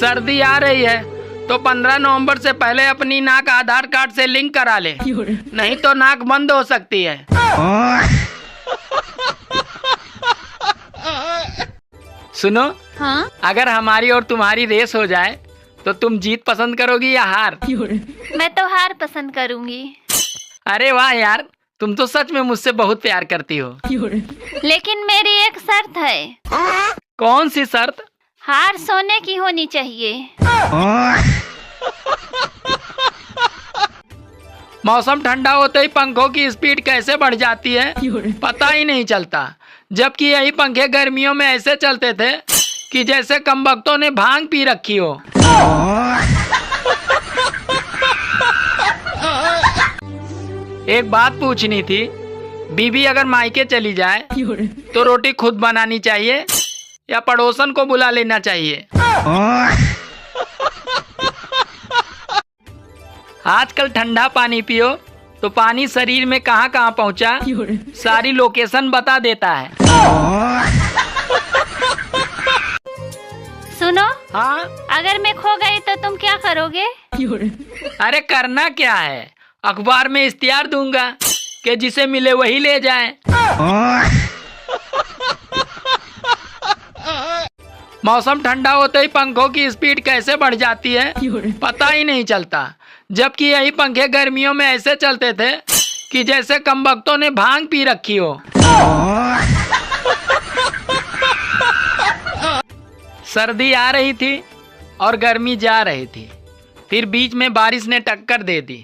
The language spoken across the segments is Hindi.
सर्दी आ रही है तो 15 नवंबर से पहले अपनी नाक आधार कार्ड से लिंक करा ले, नहीं तो नाक बंद हो सकती है। सुनो, हाँ? अगर हमारी और तुम्हारी रेस हो जाए तो तुम जीत पसंद करोगी या हार? मैं तो हार पसंद करूंगी। अरे वाह यार, तुम तो सच में मुझसे बहुत प्यार करती हो। लेकिन मेरी एक शर्त है। कौन सी शर्त? हार सोने की होनी चाहिए। मौसम ठंडा होते ही पंखों की स्पीड कैसे बढ़ जाती है पता ही नहीं चलता, जबकि यही पंखे गर्मियों में ऐसे चलते थे कि जैसे कमबख्तों ने भांग पी रखी हो। एक बात पूछनी थी, बीबी अगर मायके चली जाए तो रोटी खुद बनानी चाहिए या पड़ोसन को बुला लेना चाहिए? आजकल ठंडा पानी पियो तो पानी शरीर में कहाँ कहाँ पहुँचा सारी लोकेशन बता देता है। सुनो, हाँ? अगर मैं खो गई तो तुम क्या करोगे? अरे करना क्या है, अखबार में इश्तिहार दूंगा कि जिसे मिले वही ले जाए। मौसम ठंडा होते ही पंखों की स्पीड कैसे बढ़ जाती है पता ही नहीं चलता, जबकि यही पंखे गर्मियों में ऐसे चलते थे कि जैसे कमबख्तों ने भांग पी रखी हो। सर्दी आ रही थी और गर्मी जा रही थी, फिर बीच में बारिश ने टक्कर दे दी।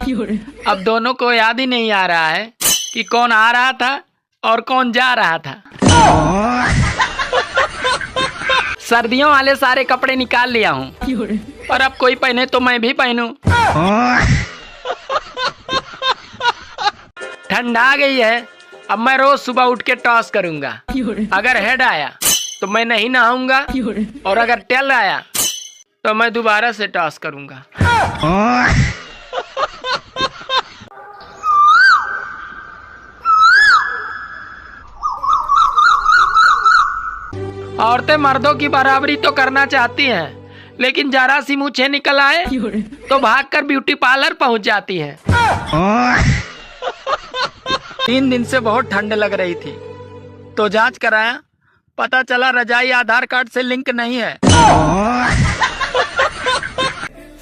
अब दोनों को याद ही नहीं आ रहा है कि कौन आ रहा था और कौन जा रहा था। सर्दियों वाले सारे कपड़े निकाल लिया हूँ, पर अब कोई पहने तो मैं भी पहनूं। ठंड आ गई है, अब मैं रोज सुबह उठ के टॉस करूंगा। अगर हेड आया तो मैं नहीं नहाऊंगा, और अगर टेल आया तो मैं दोबारा से टॉस करूंगा। औरतें मर्दों की बराबरी तो करना चाहती हैं, लेकिन जरा सी मूछें निकल आए तो भागकर ब्यूटी पार्लर पहुंच जाती हैं। 3 दिन से बहुत ठंड लग रही थी तो जांच कराया, पता चला रजाई आधार कार्ड से लिंक नहीं है।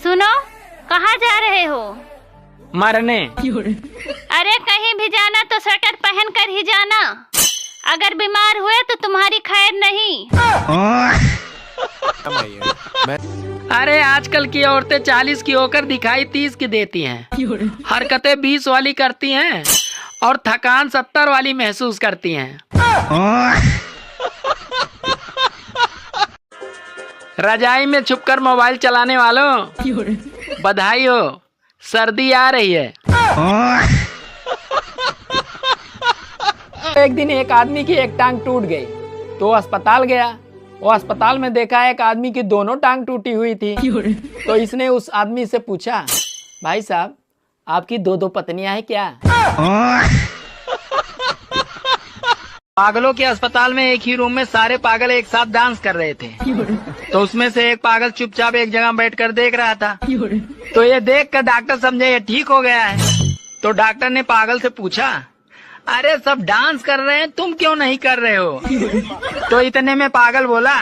सुनो, कहाँ जा रहे हो? मरने। अरे कहीं भी जाना तो स्वेटर पहन कर ही जाना, अगर बीमार हुए तो तुम्हारी खैर नहीं। अरे आजकल की औरतें 40 की होकर दिखाई 30 की देती हैं, हरकतें 20 वाली करती हैं और थकान 70 वाली महसूस करती हैं। रजाई में छुपकर मोबाइल चलाने वालों, बधाई हो, सर्दी आ रही है। एक दिन एक आदमी की एक टांग टूट गई तो अस्पताल गया। वो अस्पताल में देखा एक आदमी की दोनों टांग टूटी हुई थी, तो इसने उस आदमी से पूछा, भाई साहब आपकी 2 पत्नियां हैं क्या? पागलों के अस्पताल में एक ही रूम में सारे पागल एक साथ डांस कर रहे थे, तो उसमें से एक पागल चुपचाप एक जगह बैठकर देख रहा था। तो ये देखकर डॉक्टर समझे ये ठीक हो गया है, तो डॉक्टर ने पागल से पूछा, अरे सब डांस कर रहे हैं, तुम क्यों नहीं कर रहे हो? तो इतने में पागल बोला,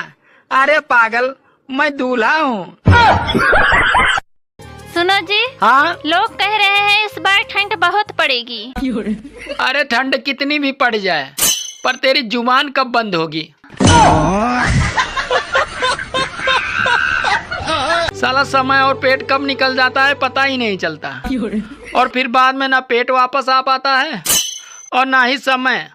अरे पागल मैं दूल्हा हूँ। सुनो जी, हाँ? लोग कह रहे हैं इस बार ठंड बहुत पड़ेगी। अरे ठंड कितनी भी पड़ जाए, पर तेरी जुबान कब बंद होगी? साला समय और पेट कब निकल जाता है पता ही नहीं चलता, और फिर बाद में ना पेट वापस आ पाता है और ना ही समय।